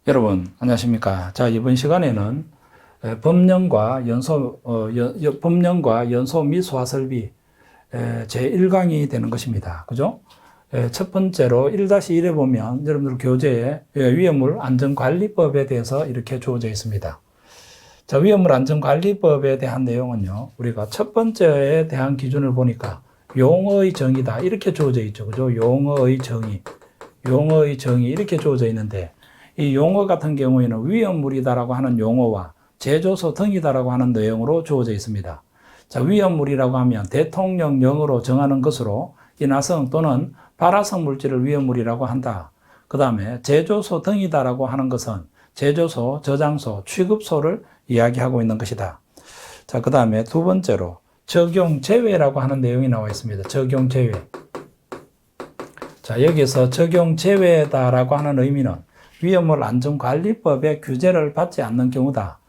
여러분 안녕하십니까? 자, 이번 시간에는 법령과 연소 및 소화 설비 제 1강이 되는 것입니다. 그죠? 첫 번째로 1-1에 보면 여러분들 교재에 위험물 안전관리법에 대해서 이렇게 주어져 있습니다. 자, 위험물 안전관리법에 대한 내용은요, 우리가 첫 번째에 대한 기준을 보니까 용어의 정의다 이렇게 주어져 있죠. 그죠? 용어의 정의 이렇게 주어져 있는데, 이 용어 같은 경우에는 위험물이다라고 하는 용어와 제조소 등이다라고 하는 내용으로 주어져 있습니다. 자, 위험물이라고 하면 대통령령으로 정하는 것으로 인화성 또는 발화성 물질을 위험물이라고 한다. 그 다음에 제조소 등이다라고 하는 것은 제조소, 저장소, 취급소를 이야기하고 있는 것이다. 자, 그 다음에 두 번째로 적용 제외라고 하는 내용이 나와 있습니다. 적용 제외. 자, 여기서 적용 제외다라고 하는 의미는 위험물 안전관리법의 규제를 받지 않는 경우다.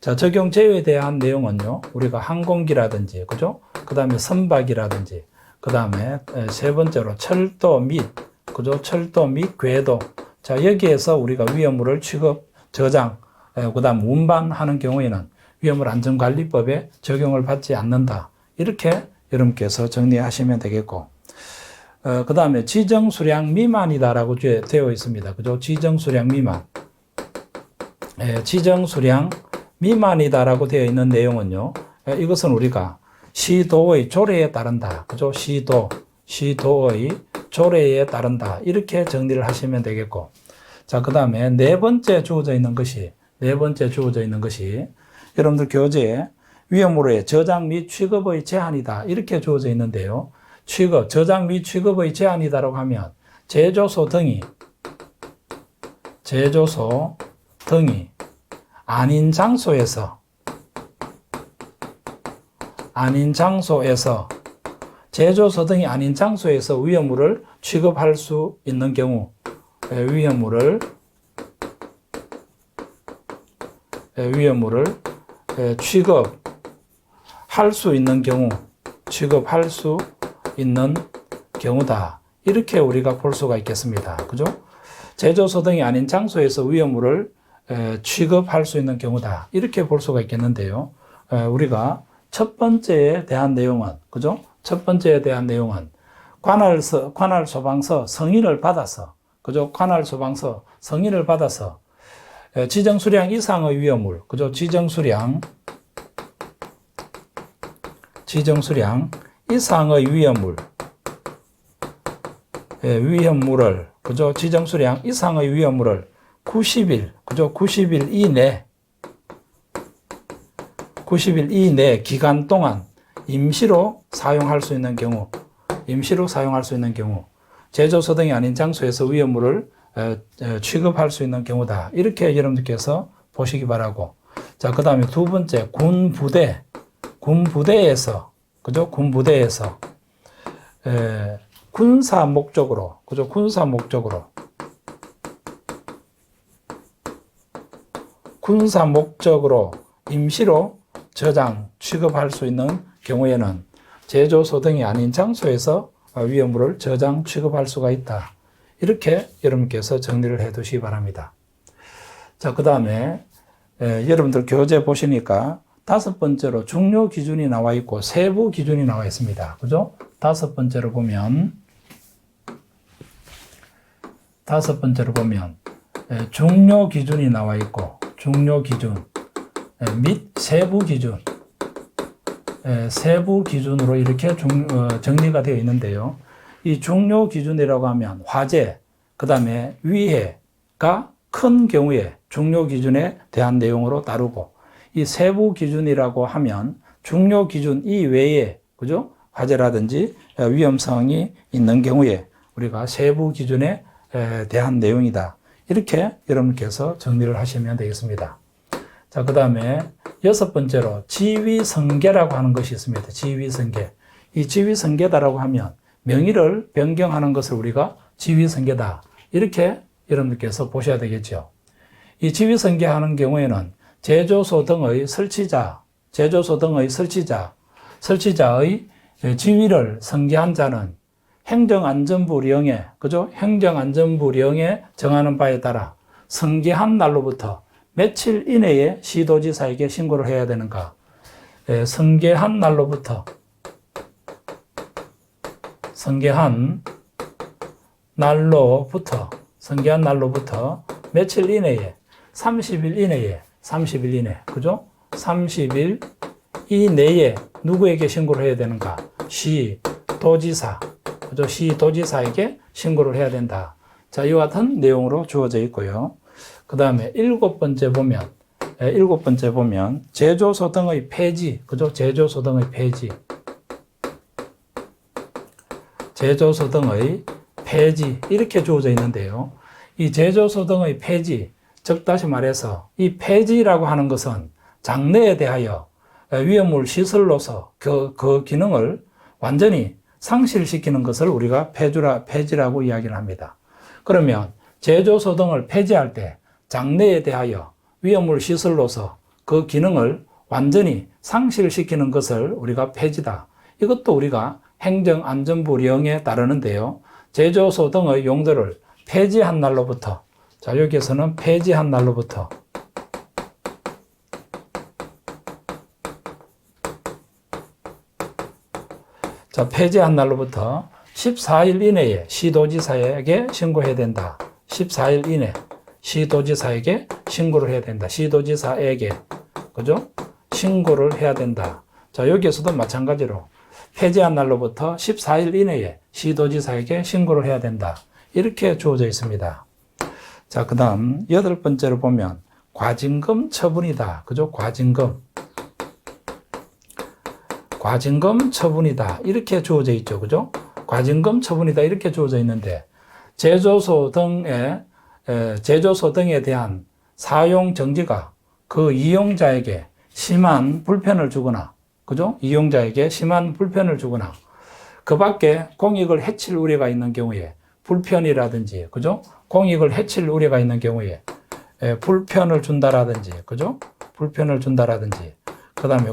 자, 적용 제외에 대한 내용은요, 우리가 항공기라든지, 그죠? 그 다음에 선박이라든지, 그 다음에 세 번째로 철도 및, 그죠? 철도 및 궤도. 자, 여기에서 우리가 위험물을 취급, 저장, 그 다음 운반하는 경우에는 위험물 안전관리법에 적용을 받지 않는다. 이렇게 여러분께서 정리하시면 되겠고, 그 다음에 지정수량 미만이다라고 되어 있습니다. 그죠? 지정수량 미만. 지정수량 미만이다라고 되어 있는 내용은요, 이것은 우리가 시도의 조례에 따른다. 그죠? 시도의 조례에 따른다. 이렇게 정리를 하시면 되겠고. 자, 그 다음에 네 번째 주어져 있는 것이, 여러분들 교재에 위험물의 저장 및 취급의 제한이다. 이렇게 주어져 있는데요. 저장 및 취급의 제한이다라고 하면 제조소 등이 아닌 장소에서 제조소 등이 아닌 장소에서 위험물을 취급할 수 있는 경우, 위험물을 취급할 수 있는 경우다. 이렇게 우리가 볼 수가 있겠습니다. 그죠? 제조소 등이 아닌 장소에서 위험물을 취급할 수 있는 경우다. 이렇게 볼 수가 있겠는데요. 우리가 첫 번째에 대한 내용은, 그죠? 첫 번째에 대한 내용은 관할 소방서 승인을 받아서, 그죠? 관할 소방서 승인을 받아서 지정 수량 이상의 위험물, 그죠? 지정 수량 이상의 위험물을, 그죠? 지정 수량 이상의 위험물을 90일, 그죠? 90일 이내 기간 동안 임시로 사용할 수 있는 경우, 제조소 등이 아닌 장소에서 위험물을 취급할 수 있는 경우다. 이렇게 여러분들께서 보시기 바라고. 자, 그 다음에 두 번째, 군부대에서, 그죠? 군사 목적으로, 그죠? 군사 목적으로 임시로 저장, 취급할 수 있는 경우에는 제조소 등이 아닌 장소에서 위험물을 저장, 취급할 수가 있다. 이렇게 여러분께서 정리를 해 두시기 바랍니다. 자, 그 다음에 여러분들 교재 보시니까 다섯 번째로 중요 기준이 나와 있고 세부 기준이 나와 있습니다. 그죠? 다섯 번째로 보면 중요 기준이 나와 있고, 중요 기준 및 세부 기준으로 이렇게 정리가 되어 있는데요. 이 중요 기준이라고 하면 화재, 그 다음에 위해가 큰 경우에 중요 기준에 대한 내용으로 다루고, 이 세부 기준이라고 하면 중요 기준 이외에, 그죠? 화재라든지 위험성이 있는 경우에 우리가 세부 기준에 대한 내용이다. 이렇게 여러분께서 정리를 하시면 되겠습니다. 자, 그 다음에 여섯 번째로 지위승계라고 하는 것이 있습니다. 지위승계. 이 지위승계다라고 하면 명의를 변경하는 것을 우리가 지위승계다. 이렇게 여러분들께서 보셔야 되겠죠. 이 지위승계하는 경우에는 제조소 등의 설치자의 지위를 승계한 자는 행정안전부령에, 그죠? 행정안전부령에 정하는 바에 따라 승계한 날로부터 며칠 이내에 시도지사에게 신고를 해야 되는가? 승계한 날로부터 며칠 이내에 30일 이내 그죠? 30일 이내에 누구에게 신고를 해야 되는가? 시도지사 그죠? 시도지사에게 신고를 해야 된다. 자, 이와 같은 내용으로 주어져 있고요. 그 다음에 일곱 번째 보면 제조소 등의 폐지 그죠? 제조소 등의 폐지 이렇게 주어져 있는데요. 이 제조소 등의 폐지, 즉 다시 말해서 이 폐지라고 하는 것은 장래에 대하여 위험물 시설로서 그 기능을 완전히 상실시키는 것을 우리가 폐지라고 이야기를 합니다. 그러면 제조소 등을 폐지할 때 장래에 대하여 위험물 시설로서 그 기능을 완전히 상실시키는 것을 우리가 폐지다. 이것도 우리가 행정안전부령에 따르는데요. 제조소 등의 용도를 폐지한 날로부터, 자, 여기에서는 폐지한 날로부터, 자, 폐지한 날로부터 14일 이내에 시도지사에게 신고해야 된다. 14일 이내 시도지사에게 신고를 해야 된다. 시도지사에게, 그죠? 신고를 해야 된다. 자, 여기에서도 마찬가지로 폐지한 날로부터 14일 이내에 시도지사에게 신고를 해야 된다. 이렇게 주어져 있습니다. 자, 그 다음 여덟 번째로 보면 과징금 처분이다. 그죠? 과징금 처분이다. 이렇게 주어져 있죠. 그죠? 과징금 처분이다. 이렇게 주어져 있는데 제조소 등에 대한 사용 정지가 그 이용자에게 심한 불편을 주거나, 그죠? 이용자에게 심한 불편을 주거나, 그 밖에 공익을 해칠 우려가 있는 경우에 불편이라든지, 그죠? 공익을 해칠 우려가 있는 경우에 불편을 준다라든지, 그죠? 불편을 준다라든지, 그 다음에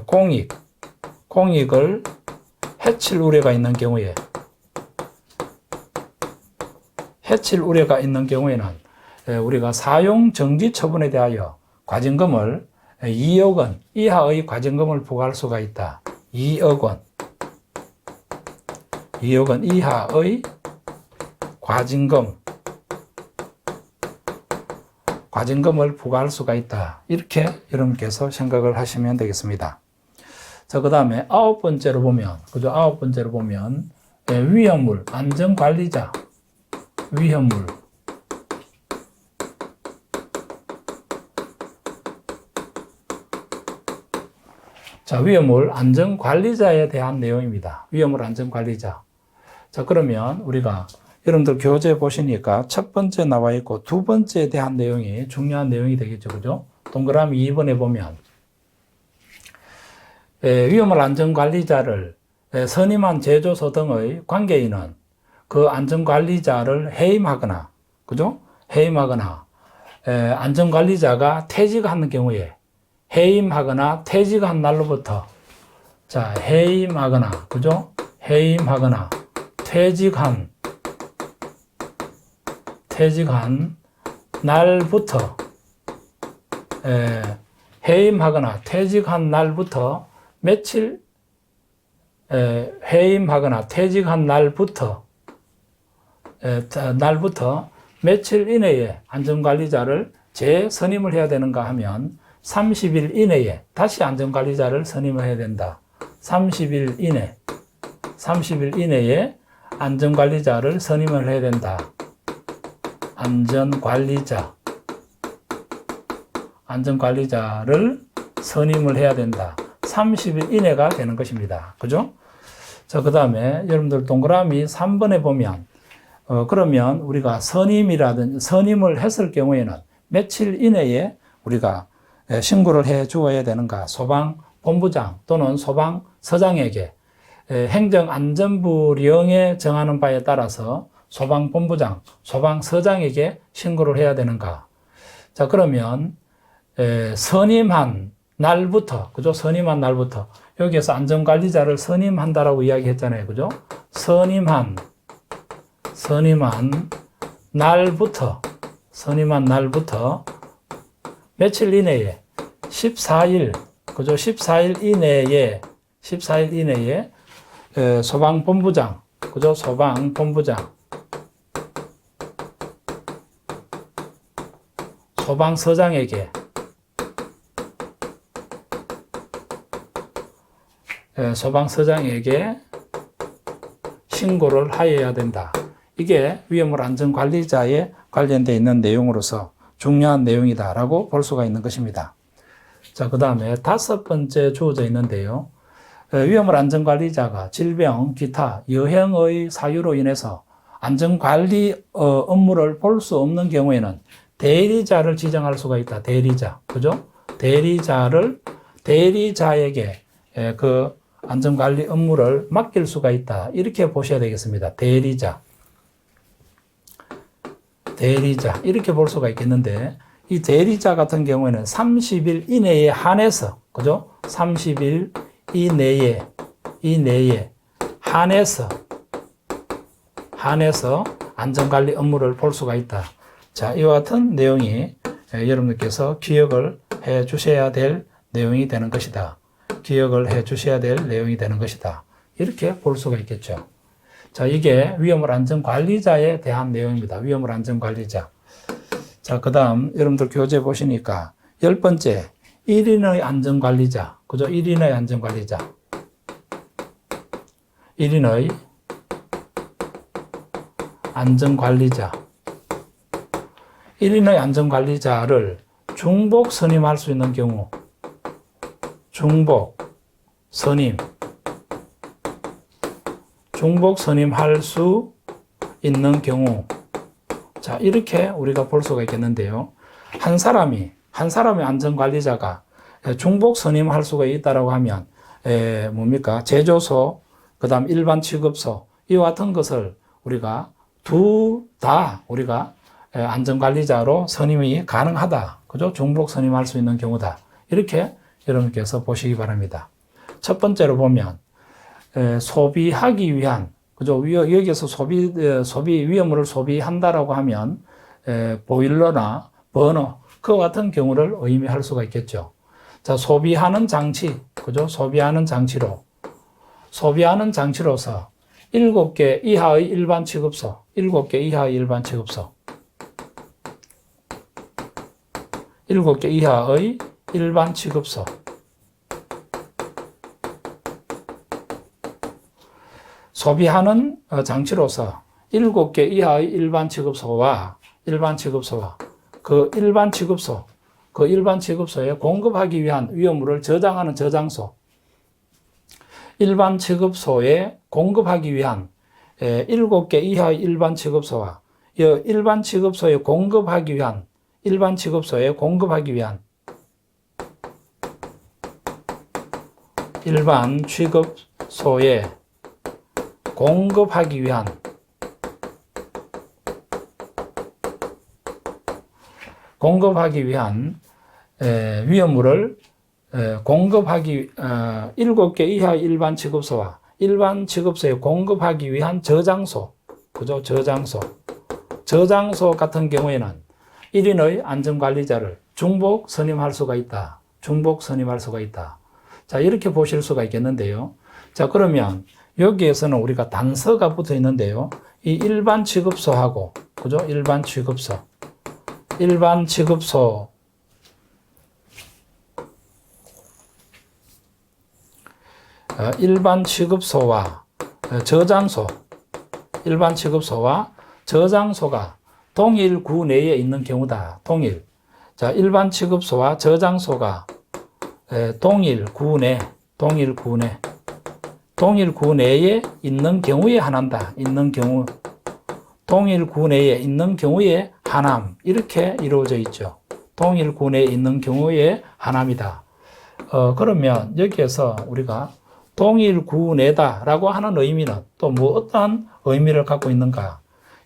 공익을 해칠 우려가 있는 경우에, 는 우리가 사용 정지 처분에 대하여 과징금을 2억 원 이하의 과징금을 부과할 수가 있다. 2억 원 이하의 과징금을 부과할 수가 있다. 이렇게 여러분께서 생각을 하시면 되겠습니다. 자, 그 다음에 아홉 번째로 보면 위험물, 안전관리자, 위험물. 자, 위험물 안전관리자에 대한 내용입니다. 위험물 안전관리자. 자, 그러면 우리가 여러분들 교재 보시니까 첫 번째 나와 있고 두 번째에 대한 내용이 중요한 내용이 되겠죠. 그죠? 동그라미 2번에 보면 위험물 안전관리자를 선임한 제조소 등의 관계인은 그 안전관리자를 해임하거나, 그죠? 해임하거나, 안전관리자가 퇴직하는 경우에 해임하거나 퇴직한 날로부터, 자, 해임하거나, 그죠? 해임하거나 퇴직한 날부터, 해임하거나 퇴직한 날부터 며칠, 해임하거나 퇴직한 날부터 며칠 이내에 안전관리자를 재선임을 해야 되는가 하면 30일 이내에 다시 안전관리자를 선임을 해야 된다. 30일 이내에 안전관리자를 선임을 해야 된다. 안전관리자를 선임을 해야 된다. 30일 이내가 되는 것입니다. 그죠? 자, 그 다음에 여러분들 동그라미 3번에 보면 그러면 우리가 선임을 했을 경우에는 며칠 이내에 우리가 신고를 해 주어야 되는가? 소방본부장 또는 소방서장에게 행정안전부령에 정하는 바에 따라서 소방본부장, 소방서장에게 신고를 해야 되는가? 자, 그러면 선임한 날부터, 그죠? 선임한 날부터 여기에서 안전관리자를 선임한다라고 이야기했잖아요. 그죠? 선임한 날부터 선임한 날부터 며칠 이내에 14일, 그죠? 14일 이내에 소방본부장, 그죠? 소방서장에게 신고를 하여야 된다. 이게 위험물 안전관리자에 관련되어 있는 내용으로서 중요한 내용이다라고 볼 수가 있는 것입니다. 자, 그 다음에 5번째 주어져 있는데요. 위험물 안전관리자가 질병, 기타, 여행의 사유로 인해서 안전관리 업무를 볼 수 없는 경우에는 대리자를 지정할 수가 있다. 대리자. 그죠? 대리자에게 그 안전관리 업무를 맡길 수가 있다. 이렇게 보셔야 되겠습니다. 대리자. 이렇게 볼 수가 있겠는데, 이 대리자 같은 경우에는 30일 이내에 한해서, 그죠? 30일 이내에 한해서 안전관리 업무를 볼 수가 있다. 자, 이와 같은 내용이 여러분들께서 기억을 해 주셔야 될 내용이 되는 것이다. 이렇게 볼 수가 있겠죠. 자, 이게 위험물 안전관리자에 대한 내용입니다. 위험물 안전관리자. 자, 그 다음 여러분들 교재 보시니까 10번째 1인의 안전관리자. 그죠? 1인의 안전관리자. 1인의 안전관리자를 중복 선임할 수 있는 경우, 중복 선임할 수 있는 경우. 자, 이렇게 우리가 볼 수가 있겠는데요. 한 사람이 안전관리자가 중복 선임할 수가 있다라고 하면, 뭡니까? 제조소, 그 다음 일반 취급소, 이와 같은 것을 우리가 둘 다 우리가 안전관리자로 선임이 가능하다. 그죠? 중복 선임할 수 있는 경우다. 이렇게 여러분께서 보시기 바랍니다. 첫 번째로 보면, 소비하기 위한, 그죠? 여기에서 위험물을 소비한다라고 하면, 보일러나 버너, 그와 같은 경우를 의미할 수가 있겠죠. 자, 소비하는 장치, 그죠? 소비하는 장치로서 7개 이하의 일반 취급소, 7개 이하의 일반 취급소, 소비하는 장치로서 7개 이하의 일반 취급소와 그 일반 취급소에 공급하기 위한 위험물을 저장하는 저장소, 일반 취급소에 공급하기 위한 7개 이하의 일반 취급소와 일반 취급소에 공급하기 위한 위험물을 7개 이하의 일반 취급소와 일반 취급소에 공급하기 위한 저장소, 그죠? 저장소 같은 경우에는 1인의 안전관리자를 중복 선임할 수가 있다. 자, 이렇게 보실 수가 있겠는데요. 자, 그러면 여기에서는 우리가 단서가 붙어 있는데요. 이 일반 취급소하고, 그죠? 일반 취급소와 저장소가 동일 구 내에 있는 경우다. 자, 일반 취급소와 저장소가 동일 구 내에 있는 경우에 한한다. 동일 구 내에 있는 경우에 한함. 이렇게 이루어져 있죠. 동일 구 내에 있는 경우에 한함이다. 그러면 여기에서 우리가 동일 구 내다라고 하는 의미는 또 뭐 어떠한 의미를 갖고 있는가?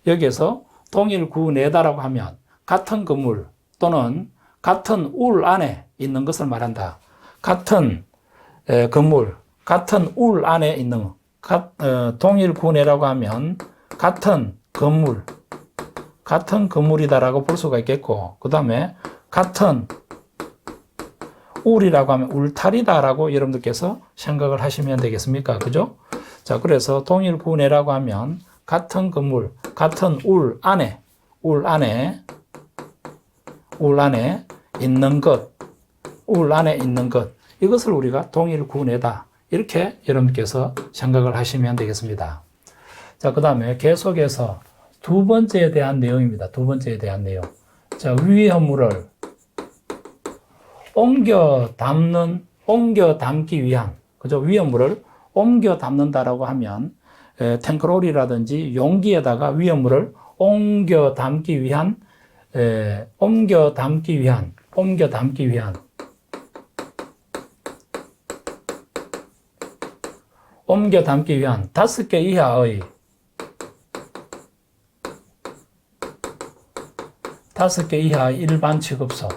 여기에서 동일 구 내다라고 하면 같은 건물 또는 같은 울 안에 있는 것을 말한다. 같은 건물, 같은 울 안에 있는 동일 구 내라고 하면 같은 건물, 같은 건물이다라고 볼 수가 있겠고, 그 다음에 같은 울이라고 하면 울타리다라고 여러분들께서 생각을 하시면 되겠습니까? 그죠? 자, 그래서 동일구내라고 하면 같은 건물, 같은 울 안에 있는 것, 울 안에 있는 것, 이것을 우리가 동일구내다. 이렇게 여러분께서 생각을 하시면 되겠습니다. 자, 그 다음에 계속해서 두 번째에 대한 내용입니다. 두 번째에 대한 내용. 자, 위험물을 옮겨 담기 위한, 그죠? 위험물을 옮겨 담는다라고 하면, 탱크롤이라든지 용기에다가 위험물을 옮겨 담기 위한, 옮겨 담기 위한 5개 이하의 5개 이하의 일반 취급소.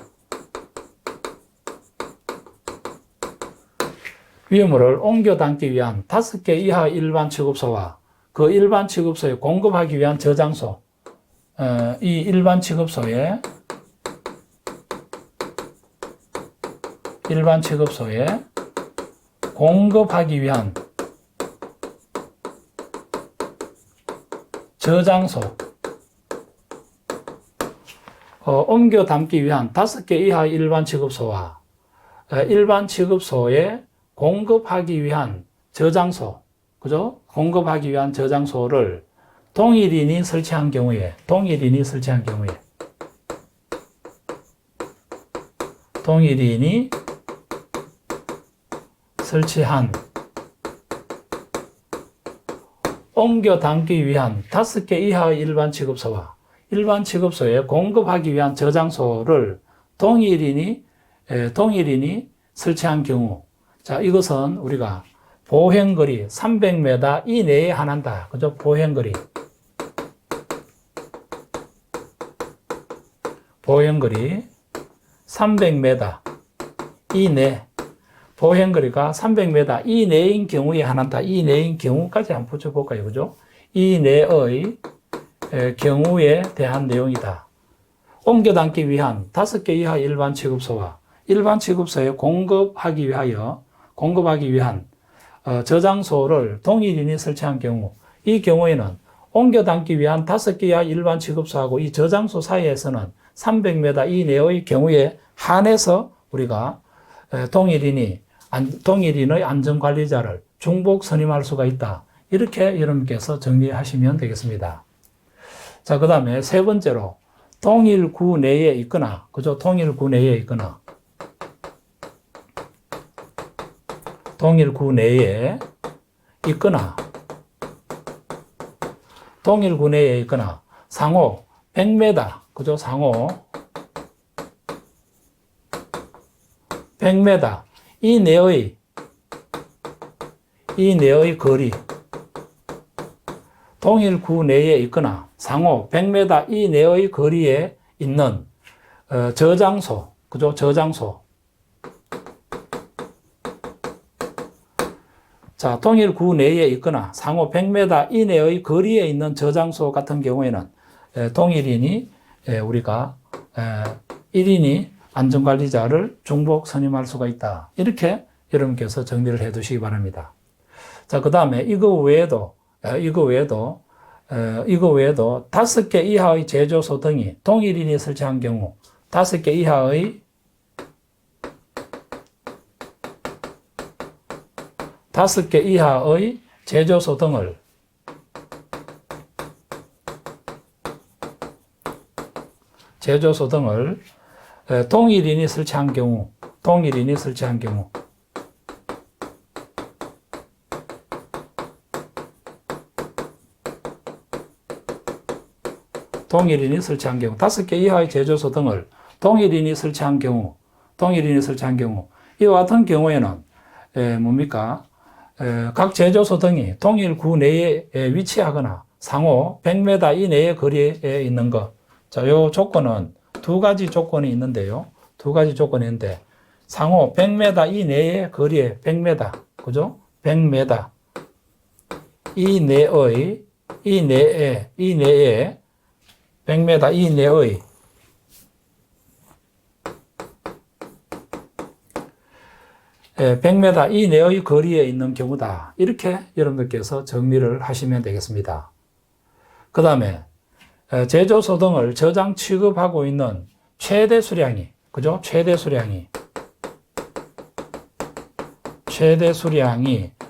위험물을 옮겨 담기 위한 5개 이하의 일반 취급소와 그 일반 취급소에 공급하기 위한 저장소, 이 일반 취급소에 공급하기 위한 저장소, 옮겨 담기 위한 5개 이하의 일반 취급소와 일반 취급소에 공급하기 위한 저장소, 그죠? 공급하기 위한 저장소를 동일인이 설치한 경우에 동일인이 설치한 옮겨 담기 위한 5개 이하의 일반 취급소와 일반 취급소에 공급하기 위한 저장소를 동일인이 설치한 경우, 자, 이것은 우리가 보행거리 300m 이내에 한한다. 그죠? 보행거리 300m 이내, 보행거리가 300m 이내인 경우에 한한다. 이내인 경우까지 한번 붙여볼까요? 그죠? 이내의 경우에 대한 내용이다. 옮겨 담기 위한 5개 이하 일반 취급소와 일반 취급소에 공급하기 위한 저장소를 동일인이 설치한 경우, 이 경우에는 옮겨 담기 위한 5개 이하 일반 취급소하고 이 저장소 사이에서는 300m 이내의 경우에 한해서 우리가 동일인의 안전관리자를 중복 선임할 수가 있다. 이렇게 여러분께서 정리하시면 되겠습니다. 자, 그 다음에 세 번째로 동일구 내에 있거나, 그죠? 동일구 내에 있거나 상호 100m, 그죠? 상호 100m 이내의 거리, 동일구 내에 있거나 상호 100m 이내의 거리에 있는 저장소, 그죠? 저장소. 자, 동일구 내에 있거나 상호 100m 이내의 거리에 있는 저장소 같은 경우에는 동일인이 우리가 1인이 안전관리자를 중복 선임할 수가 있다. 이렇게 여러분께서 정리를 해 두시기 바랍니다. 자, 그 다음에 이거 외에도 5개 이하의 제조소 등이 동일인이 설치한 경우 5개 이하의 제조소 등을 동일인이 설치한 경우 동일인이 설치한 경우 5개 이하의 제조소 등을 동일인이 설치한 경우 이와 같은 경우에는 뭡니까? 각 제조소 등이 동일구 내에 위치하거나 상호 100m 이내의 거리에 있는 것. 자, 요 조건은 두 가지 조건이 있는데요. 상호 100m 이내의 거리에 100m, 그죠? 100m 이내에 100m 이내의 100m 이내의 거리에 있는 경우다. 이렇게 여러분들께서 정리를 하시면 되겠습니다. 그 다음에 제조소 등을 저장 취급하고 있는 최대 수량이, 그죠? 최대 수량이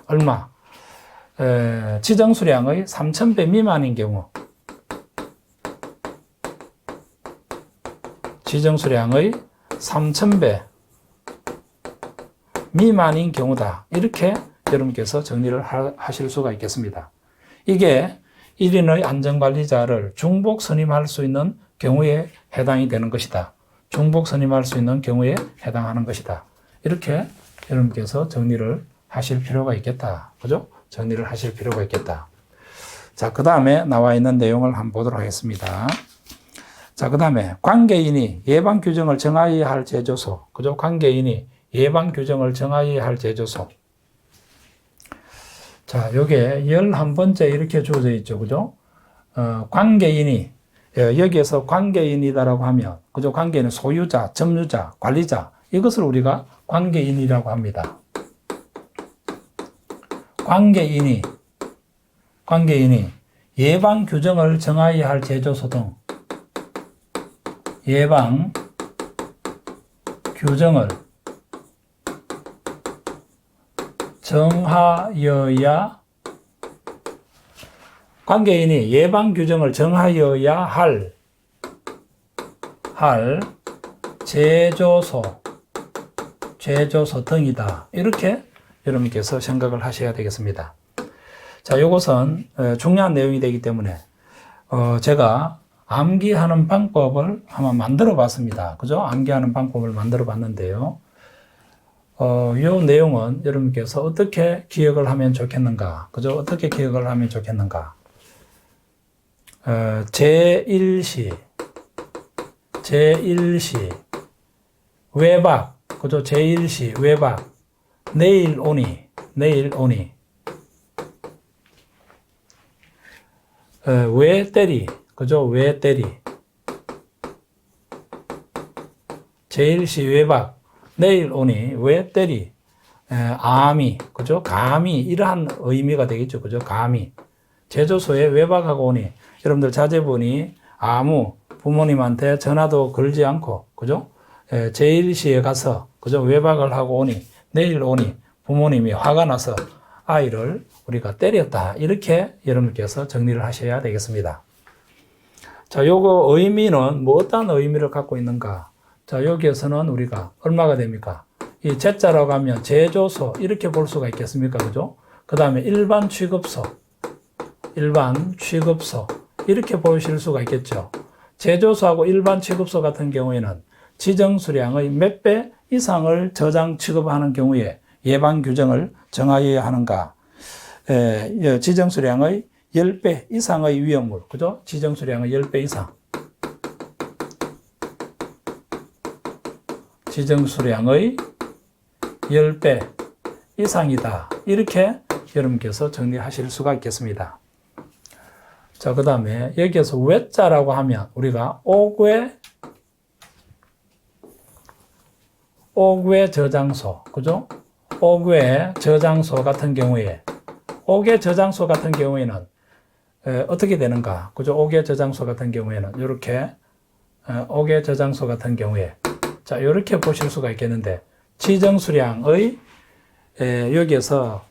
얼마? 지정 수량의 3000배 미만인 경우, 지정 수량의 3000배 미만인 경우다. 이렇게 여러분께서 정리를 하실 수가 있겠습니다. 이게 1인의 안전관리자를 중복 선임할 수 있는 경우에 해당이 되는 것이다. 중복 선임할 수 있는 경우에 해당하는 것이다. 이렇게 여러분께서 정리를 하실 필요가 있겠다. 그죠? 정리를 하실 필요가 있겠다. 자, 그 다음에 나와 있는 내용을 한번 보도록 하겠습니다. 자, 그 다음에 관계인이 예방 규정을 정하여야 할 제조소. 그죠? 관계인이 예방 규정을 정하여야 할 제조소. 자, 요게 11번째 이렇게 주어져 있죠. 그죠? 관계인이, 여기에서 관계인이다라고 하면, 그죠? 관계인은 소유자, 점유자, 관리자. 이것을 우리가 관계인이라고 합니다. 관계인이 예방 규정을 정하여야 할 제조소 등 예방 규정을 정하여야, 관계인이 예방 규정을 정하여야 할 제조소 등이다. 이렇게 여러분께서 생각을 하셔야 되겠습니다. 자, 요것은 중요한 내용이 되기 때문에 제가 암기하는 방법을 한번 만들어 봤습니다. 그죠? 암기하는 방법을 만들어 봤는데요. 요 내용은 여러분께서 어떻게 기억을 하면 좋겠는가? 그죠? 어떻게 기억을 하면 좋겠는가? 제1시 외박, 그죠? 제1시 외박, 내일 오니, 왜 때리, 그죠? 왜 때리, 제1시 외박, 내일 오니, 왜 때리, 암이, 그죠? 감히, 이러한 의미가 되겠죠. 그죠? 감히. 제조소에 외박하고 오니, 여러분들 자제분이 아무 부모님한테 전화도 걸지 않고, 그죠? 제1시에 가서, 그죠? 외박을 하고 오니, 내일 오니, 부모님이 화가 나서 아이를 우리가 때렸다. 이렇게 여러분께서 정리를 하셔야 되겠습니다. 자, 요거 의미는 뭐 어떤 의미를 갖고 있는가? 자, 여기에서는 우리가 얼마가 됩니까? 이 제자라고 하면 제조소 이렇게 볼 수가 있겠습니까? 그죠? 그 다음에 일반 취급소 이렇게 보실 수가 있겠죠. 제조소하고 일반 취급소 같은 경우에는 지정 수량의 몇 배 이상을 저장 취급하는 경우에 예방 규정을 정하여야 하는가? 지정 수량의 10배 이상의 위험물, 그죠? 지정 수량의 10배 이상. 지정 수량의 10배 이상이다. 이렇게 여러분께서 정리하실 수가 있겠습니다. 자, 그 다음에 여기에서 외자라고 하면 우리가 옥외 저장소, 그죠? 옥외 저장소 같은 경우에, 옥외 저장소 같은 경우에는 어떻게 되는가? 그죠? 옥외 저장소 같은 경우에는 이렇게 옥외 저장소 같은 경우에, 자, 이렇게 보실 수가 있겠는데, 지정 수량의 여기에서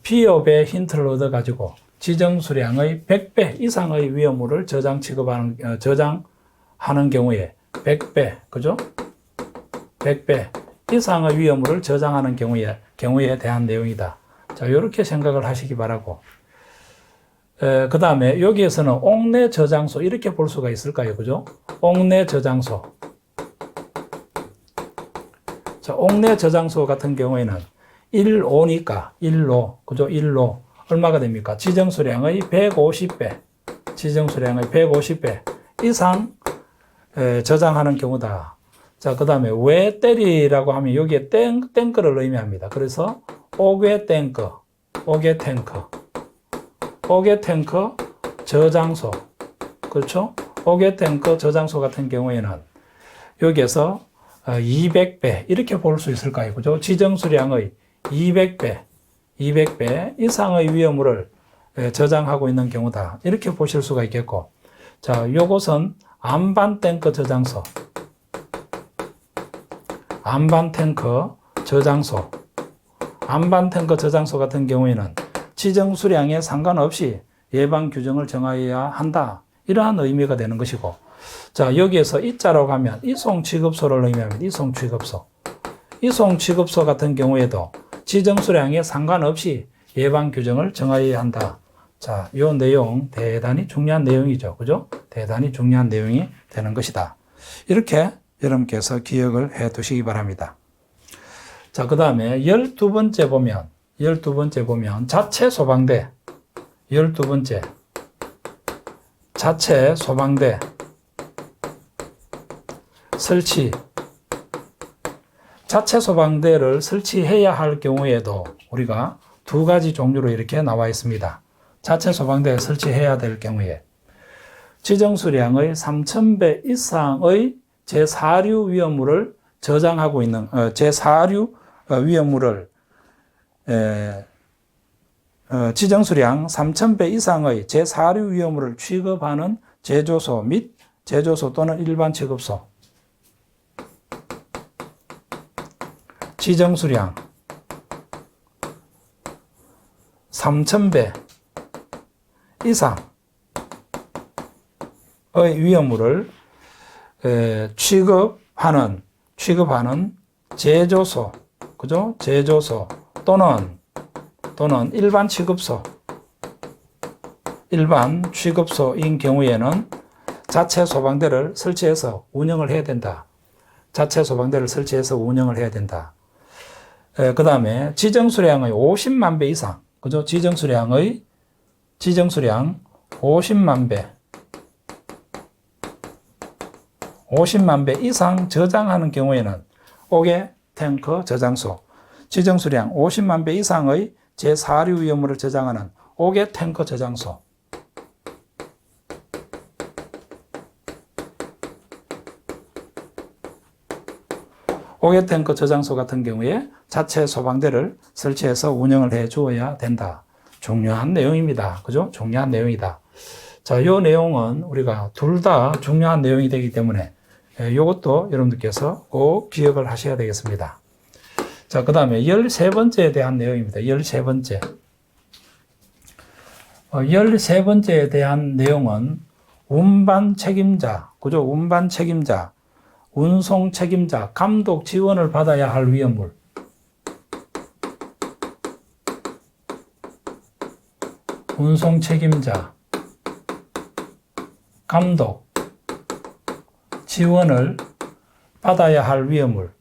비업의 힌트를 얻어가지고 지정 수량의 100배 이상의 위험물을 저장하는 경우에 100배, 그죠? 100배 이상의 위험물을 저장하는 경우에 대한 내용이다. 자, 이렇게 생각을 하시기 바라고. 그 다음에 여기에서는 옥내 저장소 이렇게 볼 수가 있을까요? 그죠? 옥내 저장소. 자, 옥내 저장소 같은 경우에는 1로니까 1로, 그죠? 1로 얼마가 됩니까? 지정 수량의 150배, 지정 수량의 150배 이상 저장하는 경우다. 자, 그 다음에 왜 때리라고 하면 여기에 탱크를 의미합니다. 그래서 옥외 탱크, 옥외 탱크 저장소, 그렇죠? 옥외 탱크 저장소 같은 경우에는 여기에서 200배 이렇게 볼 수 있을까요? 그죠? 지정 수량의 200배 이상의 위험물을 저장하고 있는 경우다. 이렇게 보실 수가 있겠고, 자, 요것은 안반 탱크 저장소. 안반 탱크 저장소 같은 경우에는 지정 수량에 상관없이 예방 규정을 정하여야 한다. 이러한 의미가 되는 것이고, 자, 여기에서 이자로 가면 이송 취급소를 의미합니다. 이송 취급소. 이송 취급소 같은 경우에도 지정 수량에 상관없이 예방 규정을 정하여야 한다. 자, 요 내용 대단히 중요한 내용이죠. 그죠? 대단히 중요한 내용이 되는 것이다. 이렇게 여러분께서 기억을 해 두시기 바랍니다. 자, 그 다음에 12번째 보면 자체 소방대. 12번째. 자체 소방대 설치. 자체 소방대를 설치해야 할 경우에도 우리가 두 가지 종류로 이렇게 나와 있습니다. 자체 소방대 설치해야 될 경우에 지정 수량의 3,000배 이상의 제4류 위험물을 저장하고 있는 제4류 위험물을 지정 수량 3,000배 이상의 제4류 위험물을 취급하는 제조소 및 제조소 또는 일반 취급소. 지정 수량 3,000배 이상의 위험물을 취급하는 제조소, 그죠? 제조소 또는 일반 취급소인 경우에는 자체 소방대를 설치해서 운영을 해야 된다. 자체 소방대를 설치해서 운영을 해야 된다. 그 다음에 지정 수량의 50만 배 이상, 그죠? 지정 수량 50만 배 이상 저장하는 경우에는 옥외 탱크 저장소, 지정 수량 50만 배 이상의 제4류 위험물을 저장하는 옥외 탱크 저장소. 옥외 탱크 저장소 같은 경우에 자체 소방대를 설치해서 운영을 해 주어야 된다. 중요한 내용입니다. 그죠? 중요한 내용이다. 자, 요 내용은 우리가 둘 다 중요한 내용이 되기 때문에 이것도 여러분들께서 꼭 기억을 하셔야 되겠습니다. 자, 그 다음에 13번째에 대한 내용입니다. 13번째. 13번째에 대한 내용은 운반 책임자, 그죠? 운반 책임자, 운송 책임자, 감독 지원을 받아야 할 위험물. 운송 책임자, 감독 지원을 받아야 할 위험물.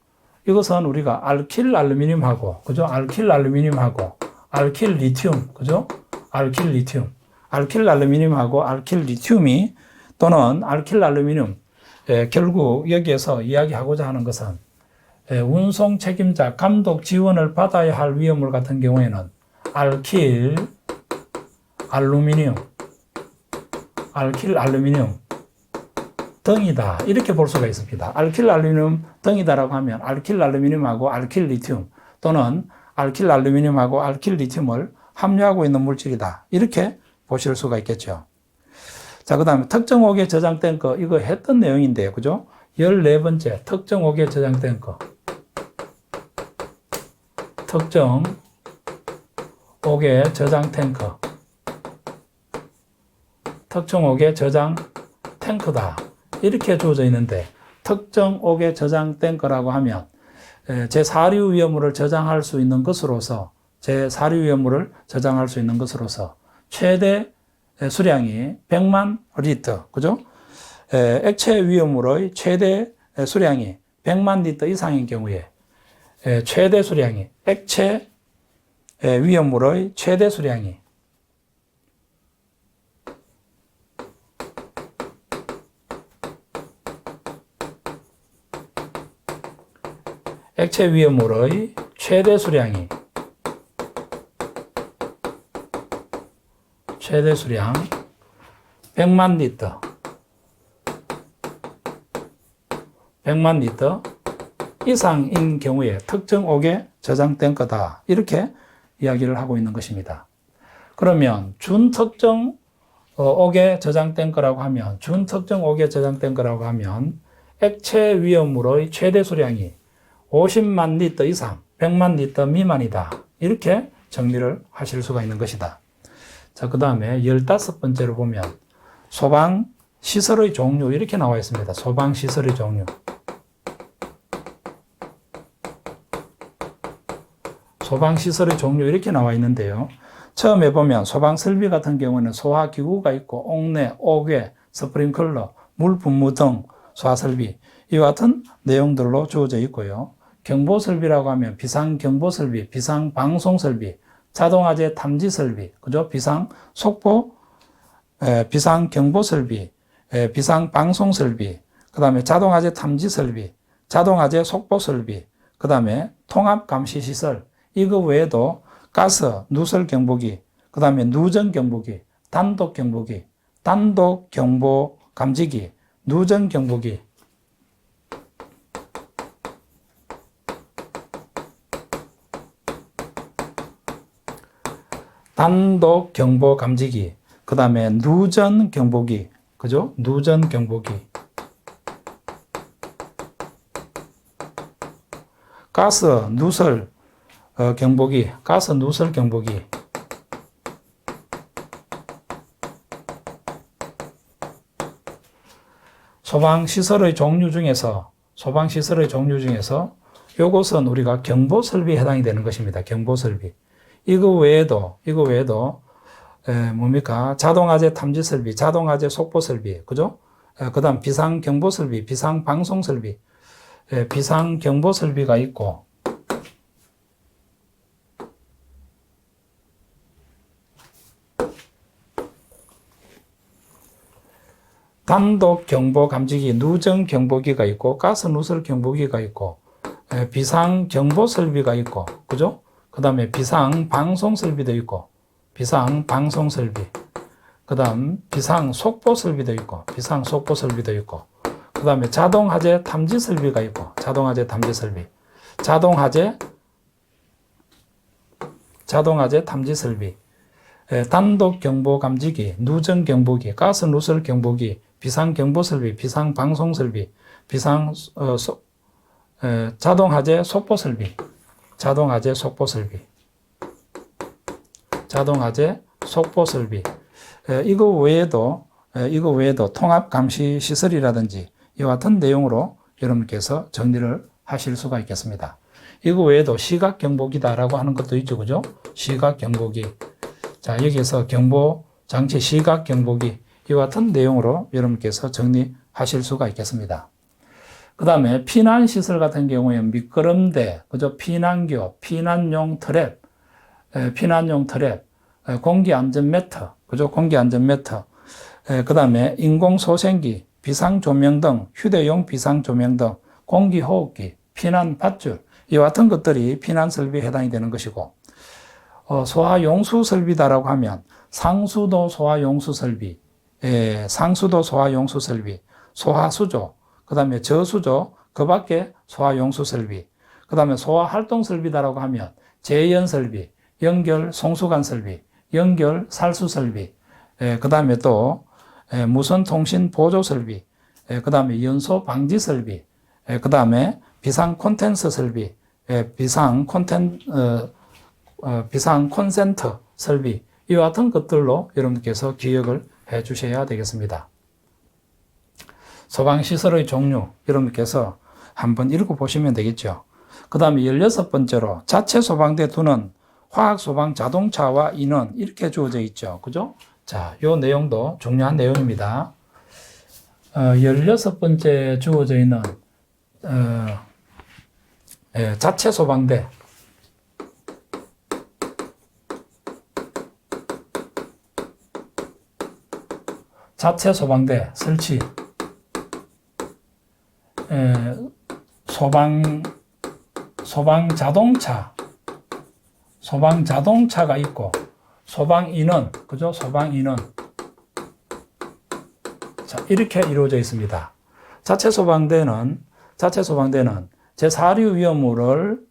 이것은 우리가 알킬 알루미늄하고, 그죠? 알킬 알루미늄하고, 알킬 리튬, 그죠? 알킬 리튬. 알킬 알루미늄하고 알킬 리튬이 또는 알킬 알루미늄. 결국 여기에서 이야기하고자 하는 것은 운송 책임자 감독 지원을 받아야 할 위험물 같은 경우에는 알킬 알루미늄 등이다. 이렇게 볼 수가 있습니다. 알킬 알루미늄 등이다라고 하면 알킬 알루미늄하고 알킬 리튬 또는 알킬 알루미늄하고 알킬 리튬을 함유하고 있는 물질이다. 이렇게 보실 수가 있겠죠. 자, 그 다음에 특정 옥외 저장 탱크, 이거 했던 내용인데요. 그죠? 14번째, 특정 옥외 저장 탱크. 특정 옥외 저장 탱크. 특정 옥외 저장 탱크다. 이렇게 주어져 있는데, 특정 옥외 저장 탱크라고 하면, 제4류 위험물을 저장할 수 있는 것으로서, 최대 수량이 100만 리터, 그죠? 액체 위험물의 최대 수량이 100만 리터 이상인 경우에 최대 수량이 액체 위험물의 최대 수량이 액체 위험물의 최대 수량 100만 리터 100만 리터 이상인 경우에 특정 옥에 저장된 거다. 이렇게 이야기를 하고 있는 것입니다. 그러면 준특정 옥에 저장된 거라고 하면, 준특정 옥에 저장된 거라고 하면 액체 위험물의 최대 수량이 50만 리터 이상, 100만 리터 미만이다. 이렇게 정리를 하실 수가 있는 것이다. 자, 그 다음에 15번째로 보면 소방시설의 종류 이렇게 나와 있습니다. 소방시설의 종류. 소방시설의 종류 이렇게 나와 있는데요. 처음에 보면 소방설비 같은 경우는 소화기구가 있고 옥내, 옥외, 스프링클러, 물분무 등 소화설비 이와 같은 내용들로 주어져 있고요. 경보설비라고 하면 비상경보설비, 비상방송설비, 자동화재 탐지설비, 그죠? 비상경보설비, 비상방송설비, 그 다음에 자동화재 탐지설비, 자동화재 속보설비, 그 다음에 통합감시시설, 이거 외에도 가스, 누설경보기, 그 다음에 누전경보기, 단독경보기, 단독경보감지기, 누전경보기, 단독경보감지기, 그 다음에 누전경보기, 그죠? 누전경보기, 가스, 누설, 경보기, 가스 누설 경보기, 소방시설의 종류 중에서 요것은 우리가 경보설비에 해당이 되는 것입니다. 경보설비. 이거 외에도 뭡니까? 자동화재 탐지설비, 자동화재 속보설비, 그죠? 그 다음 비상경보설비, 비상방송설비, 비상경보설비가 있고, 단독경보감지기, 누전경보기가 있고, 가스 누설경보기가 있고, 비상경보설비가 있고, 그죠? 그 다음에 비상방송설비도 있고, 비상방송설비, 그 다음 비상속보설비도 있고, 비상속보설비도 있고, 그 다음에 자동화재 탐지설비가 있고, 자동화재 탐지설비, 자동화재 탐지설비, 단독경보감지기, 누전경보기, 가스 누설경보기, 비상경보설비, 비상방송설비, 자동화재 속보설비, 자동화재 속보설비, 이거 외에도 통합감시시설이라든지 이와 같은 내용으로 여러분께서 정리를 하실 수가 있겠습니다. 이거 외에도 시각경보기다라고 하는 것도 있죠, 그죠? 시각경보기. 자, 여기에서 경보장치 시각경보기 이와 같은 내용으로 여러분께서 정리하실 수가 있겠습니다. 그 다음에 피난시설 같은 경우에 미끄럼대, 그죠? 피난교, 피난용 트랩, 공기안전 매트, 그죠? 공기안전 매트, 그 다음에 인공소생기, 비상조명 등, 휴대용 비상조명 등, 공기호흡기, 피난밧줄, 이와 같은 것들이 피난설비에 해당이 되는 것이고, 소화용수설비다라고 하면 상수도 소화용수설비, 소화수조, 그 다음에 저수조, 그 밖에 소화용수설비, 그 다음에 소화활동설비다라고 하면 제연설비, 연결송수관설비, 연결살수설비, 그 다음에 또 무선통신보조설비, 그 다음에 연소방지설비, 그 다음에 비상콘텐츠 비상콘센트 설비, 이와 같은 것들로 여러분께서 기억을 해 주셔야 되겠습니다. 소방시설의 종류 여러분께서 한번 읽어보시면 되겠죠. 그 다음에 16번째로 자체 소방대 두는 화학소방 자동차와 인원 이렇게 주어져 있죠. 그죠? 자, 요 내용도 중요한 내용입니다. 16번째 주어져 있는 자체 소방대, 자체 소방대 설치, 소방 자동차가 있고, 소방 인원, 그죠? 소방 인원. 자, 이렇게 이루어져 있습니다. 자체 소방대는 자체 소방대는 제4류 위험물을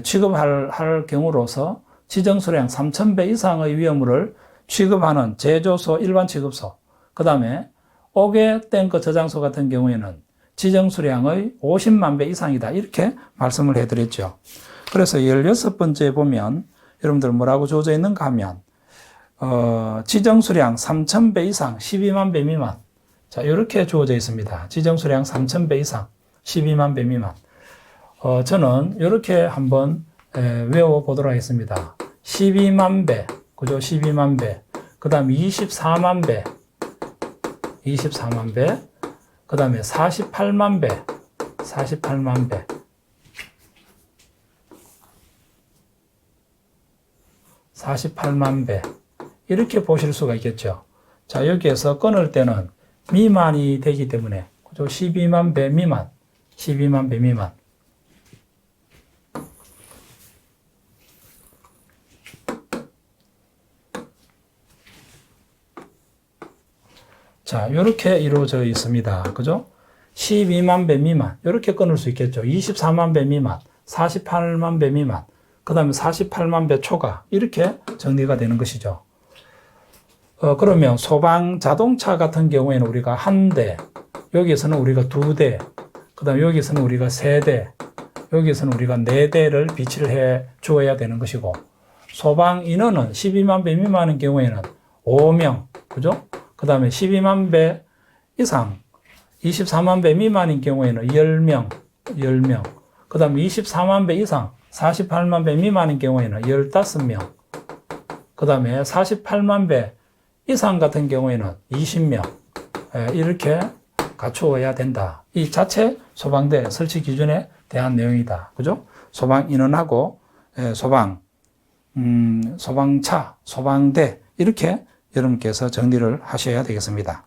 취급할 경우로서 지정수량 3,000배 이상의 위험물을 취급하는 제조소, 일반 취급소, 그 다음에 옥외 탱크 저장소 같은 경우에는 지정수량의 50만 배 이상이다. 이렇게 말씀을 해드렸죠. 그래서 16번째 보면 여러분들 뭐라고 주어져 있는가 하면 지정수량 3,000배 이상 12만 배 미만, 자 이렇게 주어져 있습니다. 지정수량 3,000배 이상 12만 배 미만. 저는 이렇게 한번 외워보도록 하겠습니다. 12만 배, 그죠? 12만 배. 그 다음에 24만 배, 24만 배. 그 다음에 48만 배, 48만 배. 48만 배. 이렇게 보실 수가 있겠죠. 자, 여기에서 끊을 때는 미만이 되기 때문에, 그죠? 12만 배 미만, 12만 배 미만. 자, 이렇게 이루어져 있습니다. 그죠? 12만 배 미만. 이렇게 끊을 수 있겠죠. 24만 배 미만, 48만 배 미만, 그 다음에 48만 배 초과. 이렇게 정리가 되는 것이죠. 그러면 소방 자동차 같은 경우에는 우리가 한 대, 여기에서는 우리가 두 대, 그 다음에 여기에서는 우리가 세 대, 여기에서는 우리가 네 대를 비치를 해 주어야 되는 것이고, 소방 인원은 12만 배 미만인 경우에는 5명, 그죠? 그 다음에 12만 배 이상, 24만 배 미만인 경우에는 10명, 10명. 그 다음에 24만 배 이상, 48만 배 미만인 경우에는 15명. 그 다음에 48만 배 이상 같은 경우에는 20명. 이렇게 갖추어야 된다. 이 자체 소방대 설치 기준에 대한 내용이다. 그죠? 소방 인원하고 소방차, 소방대 이렇게 여러분께서 정리를 하셔야 되겠습니다.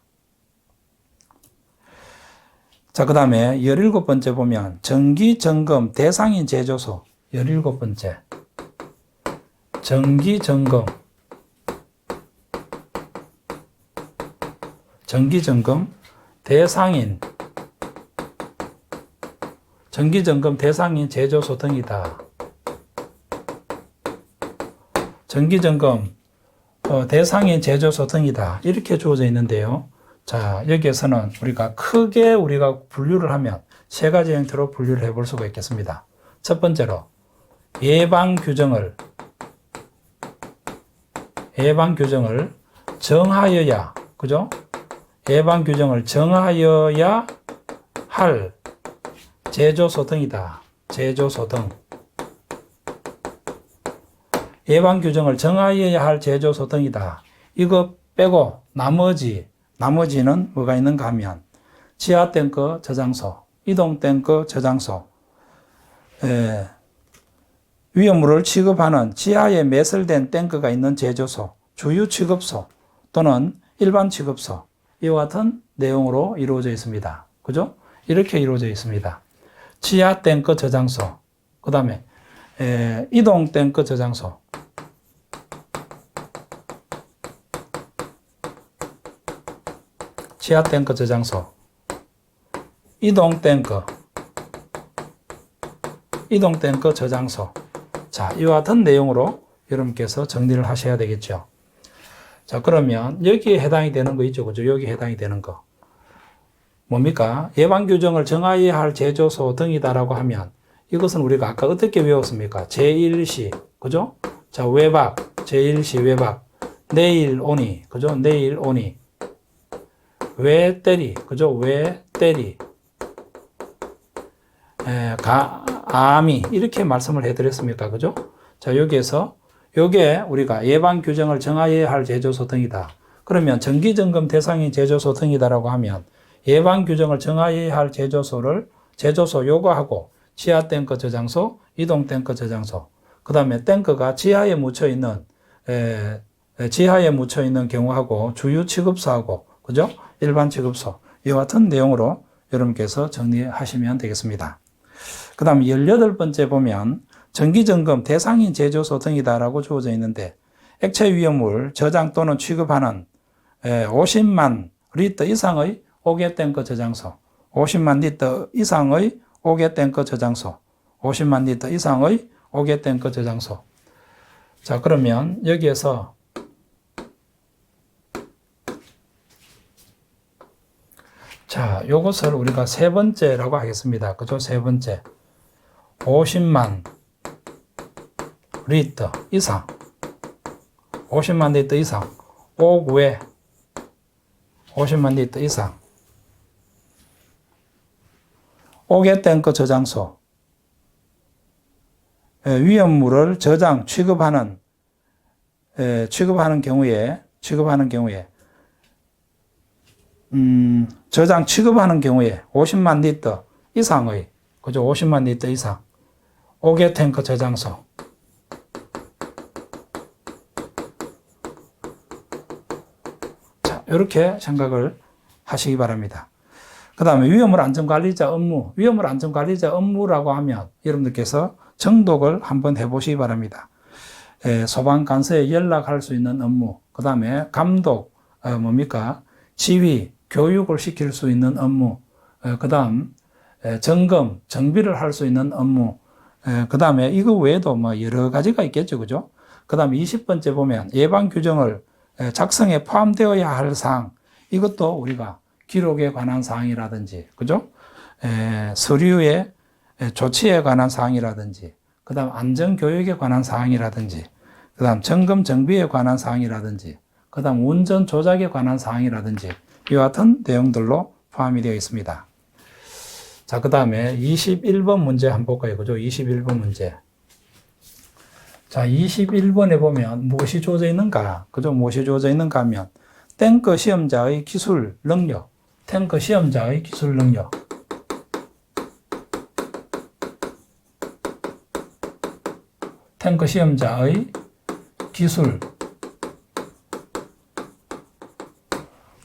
자, 그 다음에 17번째 보면 정기점검 대상인 제조소. 17번째. 정기점검 대상인 제조소 등이다. 정기점검 대상인 제조소 등이다. 이렇게 주어져 있는데요. 자, 여기에서는 우리가 크게 분류를 하면 세 가지 형태로 분류를 해볼 수가 있겠습니다. 첫 번째로 예방 규정을 정하여야, 그죠? 예방 규정을 정하여야 할 제조소 등이다. 제조소 등. 예방 규정을 정하여야 할 제조소 등이다. 이거 빼고 나머지는 뭐가 있는가 하면 지하 탱크 저장소, 이동 탱크 저장소, 위험물을 취급하는 지하에 매설된 탱크가 있는 제조소, 주유 취급소 또는 일반 취급소, 이와 같은 내용으로 이루어져 있습니다. 그죠? 이렇게 이루어져 있습니다. 지하 탱크 저장소, 그 다음에 이동 탱크 저장소, 지하 탱크 저장소, 이동 탱크 저장소. 자, 이와 같은 내용으로 여러분께서 정리를 하셔야 되겠죠. 자, 그러면 여기에 해당이 되는 거 있죠. 그죠? 여기 해당이 되는 거. 뭡니까? 예방 규정을 정하여야 할 제조소 등이다라고 하면 이것은 우리가 아까 어떻게 외웠습니까? 제1시. 그죠? 자, 외박. 제1시 외박. 내일 오니. 그죠? 내일 오니. 왜 때리. 그죠? 왜 때리. 암이. 이렇게 말씀을 해드렸습니까? 그죠? 자, 여기에서 요게 우리가 예방 규정을 정하여야 할 제조소 등이다. 그러면 정기점검 대상인 제조소 등이다라고 하면 예방 규정을 정하여야 할 제조소 요구하고 지하 탱크 저장소, 이동 탱크 저장소, 그 다음에 탱크가 지하에 묻혀 있는 경우하고 주유 취급소하고, 그죠? 일반 취급소, 이와 같은 내용으로 여러분께서 정리하시면 되겠습니다. 그 다음 18번째 보면 정기점검 대상인 제조소 등이다라고 주어져 있는데 액체 위험물 저장 또는 취급하는 50만 리터 이상의 옥외 탱크 저장소, 50만 리터 이상의 옥외 탱크 저장소. 50만 리터 이상의 옥외 탱크 저장소. 자, 그러면 여기에서 자, 요것을 우리가 세 번째라고 하겠습니다. 그죠? 세 번째. 50만 리터 이상. 50만 리터 이상. 옥외 50만 리터 이상. 옥외 탱크 저장소. 위험물을 저장, 취급하는 경우에 저장 취급하는 경우에 50만 리터 이상의, 그죠? 50만 리터 이상. 옥외 탱크 저장소. 자, 이렇게 생각을 하시기 바랍니다. 그 다음에 위험물 안전관리자 업무. 위험물 안전관리자 업무라고 하면 여러분들께서 정독을 한번 해보시기 바랍니다. 소방관서에 연락할 수 있는 업무. 그 다음에 감독, 지휘, 교육을 시킬 수 있는 업무. 그 다음, 점검, 정비를 할 수 있는 업무. 그 다음에 이거 외에도 뭐 여러 가지가 있겠죠. 그죠? 그 다음에 20번째 보면 예방규정을 작성에 포함되어야 할 사항. 이것도 우리가 기록에 관한 사항이라든지, 그죠? 서류의 조치에 관한 사항이라든지, 그 다음 안전교육에 관한 사항이라든지, 그 다음 점검 정비에 관한 사항이라든지, 그 다음 운전 조작에 관한 사항이라든지, 이와 같은 내용들로 포함이 되어 있습니다. 자, 그 다음에 21번 문제 한번 볼까요? 그죠? 21번 문제. 자, 21번에 보면 무엇이 주어져 있는가? 그죠? 무엇이 주어져 있는가 하면, 탱크 시험자의 기술 능력. 탱크 시험자의 기술 능력. 탱크 시험자의 기술.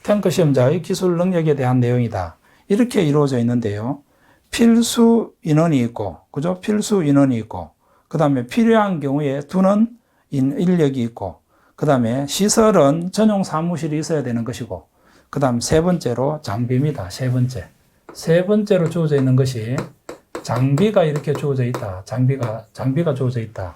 탱크 시험자의 기술 능력에 대한 내용이다. 이렇게 이루어져 있는데요. 필수 인원이 있고, 그죠? 필수 인원이 있고, 그 다음에 필요한 경우에 두는 인력이 있고, 그 다음에 시설은 전용 사무실이 있어야 되는 것이고, 그 다음 세 번째로 장비입니다. 세 번째. 세 번째로 주어져 있는 것이 장비가 이렇게 주어져 있다. 장비가 주어져 있다.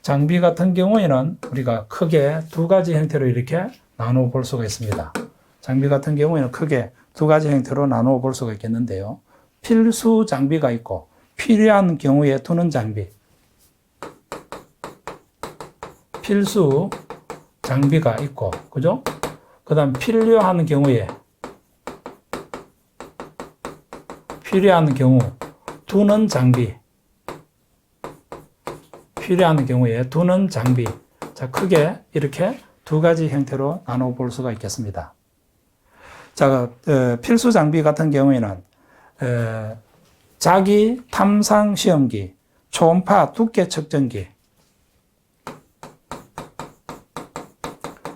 장비 같은 경우에는 우리가 크게 두 가지 형태로 이렇게 나누어 볼 수가 있습니다. 장비 같은 경우에는 크게 두 가지 형태로 나누어 볼 수가 있겠는데요. 필수 장비가 있고, 필요한 경우에 두는 장비. 필수 장비가 있고, 그죠? 그 다음 필요한 경우에 두는 장비. 필요한 경우에 두는 장비. 자, 크게 이렇게 두 가지 형태로 나눠 볼 수가 있겠습니다. 자, 필수 장비 같은 경우에는 자기 탐상 시험기, 초음파 두께 측정기.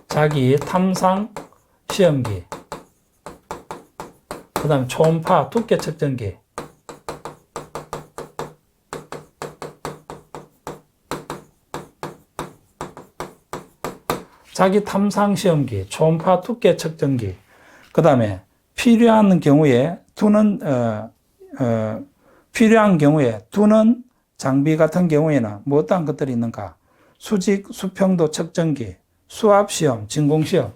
자기 탐상 시험기. 그 다음에 초음파 두께 측정기. 자기 탐상 시험기, 초음파 두께 측정기. 그 다음에 필요한 경우에 두는 장비 같은 경우에는 뭐 어떠한 것들이 있는가? 수직 수평도 측정기, 수압 시험, 진공 시험.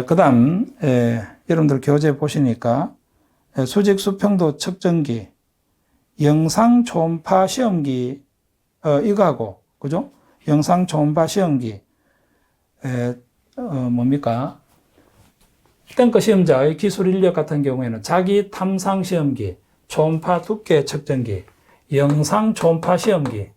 그 다음 여러분들 교재 보시니까 수직 수평도 측정기, 영상 초음파 시험기, 이거하고, 그죠? 영상 초음파 시험기, 탱크 시험자의 기술 인력 같은 경우에는 자기 탐상 시험기, 초음파 두께 측정기, 영상 초음파 시험기.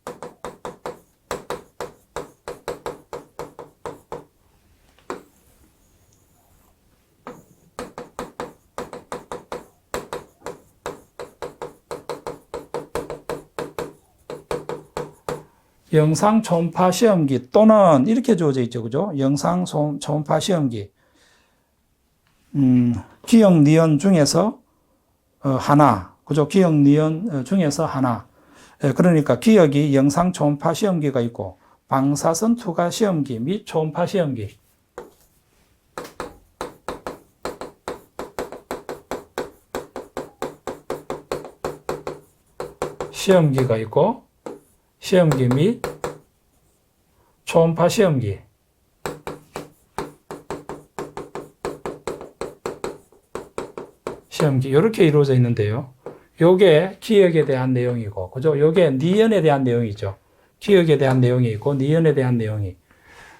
영상 초음파 시험기 또는 이렇게 주어져 있죠. 그죠? 영상 초음파 시험기. 기역 니은 중에서 하나. 그죠? 기역 니은 중에서 하나. 그러니까 기역이 영상 초음파 시험기가 있고 방사선 투과 시험기 및 초음파 시험기. 시험기가 있고 시험기 및 초음파 시험기. 시험기 이렇게 이루어져 있는데요. 요게 기역에 대한 내용이고, 그죠? 요게 니은에 대한 내용이죠. 기역에 대한 내용이 있고 니은에 대한 내용이.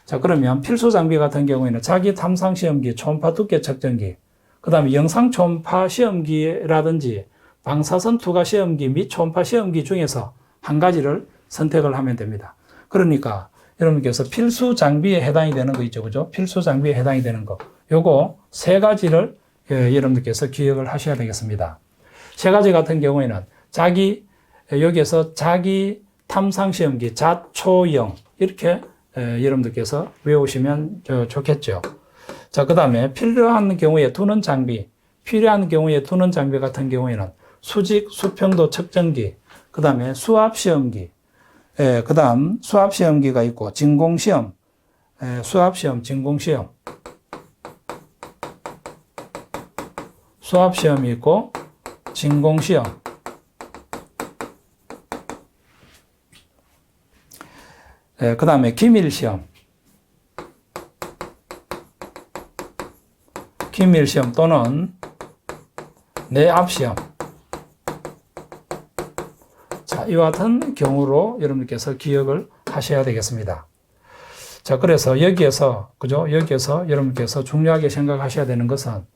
자, 그러면 필수 장비 같은 경우에는 자기 탐상 시험기, 초음파 두께 측정기, 그다음에 영상 초음파 시험기라든지 방사선 투과 시험기 및 초음파 시험기 중에서 한 가지를 선택을 하면 됩니다. 그러니까 여러분께서 필수 장비에 해당이 되는 거 있죠, 그죠? 필수 장비에 해당이 되는 거. 요거 세 가지를 여러분들께서 기억을 하셔야 되겠습니다. 세 가지 같은 경우에는 여기에서 자기 탐상 시험기, 자초영, 이렇게 여러분들께서 외우시면 좋겠죠. 자, 그 다음에 필요한 경우에 두는 장비 같은 경우에는 수직, 수평도 측정기, 그 다음에 수압 시험기, 그 다음 수압 시험기가 있고, 진공시험, 수압 시험, 진공시험, 수압 시험이 있고, 진공시험, 그 다음에 기밀시험 또는 내압시험. 자, 이와 같은 경우로 여러분께서 기억을 하셔야 되겠습니다. 자, 그래서 여기에서, 그죠? 여기에서 여러분께서 중요하게 생각하셔야 되는 것은,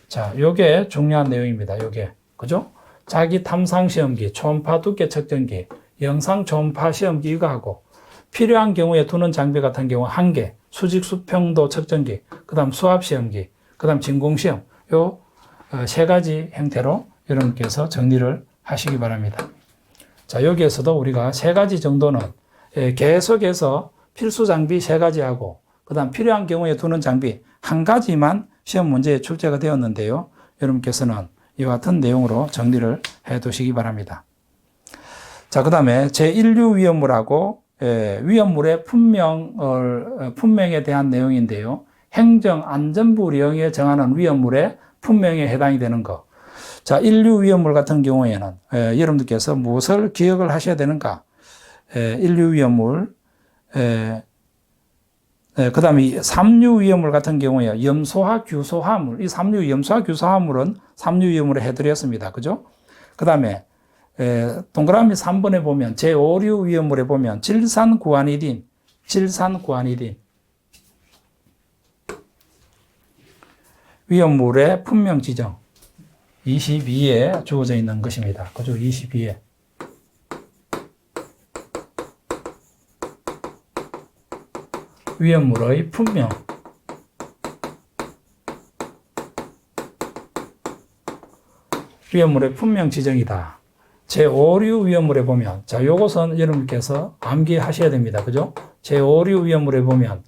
자, 요게 중요한 내용입니다. 요게. 그죠? 자기 탐상 시험기, 초음파 두께 측정기, 영상 초음파 시험기 이거 하고, 필요한 경우에 두는 장비 같은 경우 1개, 수직 수평도 측정기, 그 다음 수압 시험기, 그 다음 진공시험, 요 세 가지 형태로 여러분께서 정리를 하시기 바랍니다. 자, 여기에서도 우리가 세 가지 정도는 계속해서 필수 장비 세 가지 하고, 그 다음 필요한 경우에 두는 장비 한 가지만 시험 문제에 출제가 되었는데요. 여러분께서는 이와 같은 내용으로 정리를 해 두시기 바랍니다. 자, 그 다음에 제1류 위험물하고 위험물의 품명에 대한 내용인데요. 행정안전부령에 정하는 위험물의 품명에 해당이 되는 것. 자, 1류 위험물 같은 경우에는 여러분들께서 무엇을 기억을 하셔야 되는가? 1류 위험물, 그 다음에 3류 위험물 같은 경우에 염소화 규소화물, 이 3류 염소화 규소화물은 3류 위험물에 해드렸습니다. 그죠? 그 다음에 동그라미 3번에 보면 제5류 위험물에 보면 질산구아니딘 위험물의 품명 지정 22에 주어져 있는 것입니다. 그죠? 22에. 위험물의 품명. 위험물의 품명 지정이다. 제5류 위험물에 보면, 자, 요것은 여러분께서 암기하셔야 됩니다. 그죠? 제5류 위험물에 보면,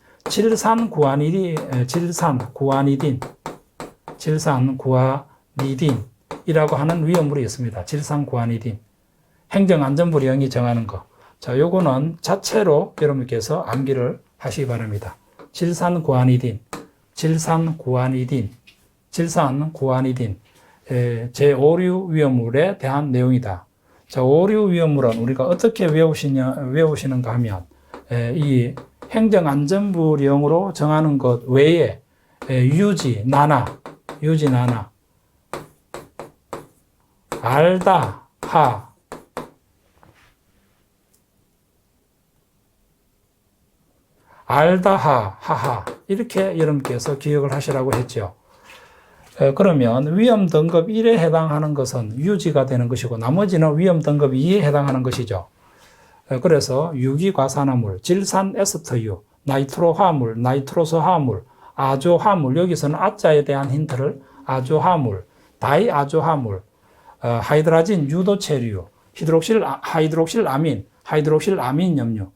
질산구아니딘이라고 하는 위험물이 있습니다. 질산구아니딘. 행정안전부령이 정하는 거. 자, 요거는 자체로 여러분께서 암기를 하시기 바랍니다. 질산구아니딘. 제5류 위험물에 대한 내용이다. 자, 5류 위험물은 우리가 어떻게 외우시는가 하면, 이 행정안전부령으로 정하는 것 외에, 유지, 나나, 알다, 하하, 이렇게 여러분께서 기억을 하시라고 했죠. 그러면 위험 등급 1에 해당하는 것은 유지가 되는 것이고 나머지는 위험 등급 2에 해당하는 것이죠. 그래서 유기과산화물, 질산에스터유, 나이트로화물, 나이트로소화물, 아조화물, 여기서는 아자에 대한 힌트를 아조화물, 다이아조화물, 하이드라진 유도체류, 하이드록실 아민 염류.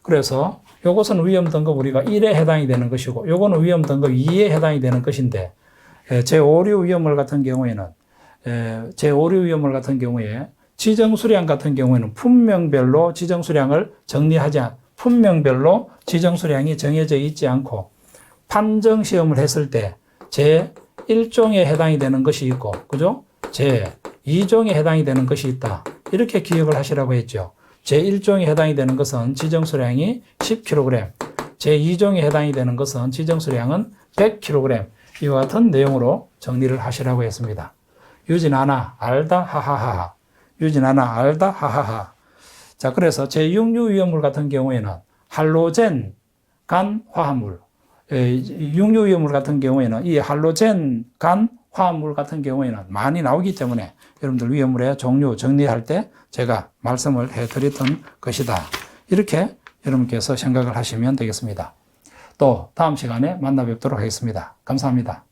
그래서 요것은 위험 등급 우리가 1에 해당이 되는 것이고 요거는 위험 등급 2에 해당이 되는 것인데 제5류 위험물 같은 경우에 지정수량 같은 경우에는 품명별로 지정수량을 품명별로 지정수량이 정해져 있지 않고 판정시험을 했을 때 제1종에 해당이 되는 것이 있고, 그죠? 제2종에 해당이 되는 것이 있다. 이렇게 기억을 하시라고 했죠. 제1종에 해당이 되는 것은 지정수량이 10kg, 제2종에 해당이 되는 것은 지정수량은 100kg. 이와 같은 내용으로 정리를 하시라고 했습니다. 유진아나 알다 하하하. 유진아나 알다 하하하. 자, 그래서 제6류 위험물 같은 경우에는 할로젠 간 화합물. 6류 위험물 같은 경우에는 이 할로젠 간 화합물 같은 경우에는 많이 나오기 때문에 여러분들 위험물의 종류 정리할 때 제가 말씀을 해드렸던 것이다. 이렇게 여러분께서 생각을 하시면 되겠습니다. 또 다음 시간에 만나 뵙도록 하겠습니다. 감사합니다.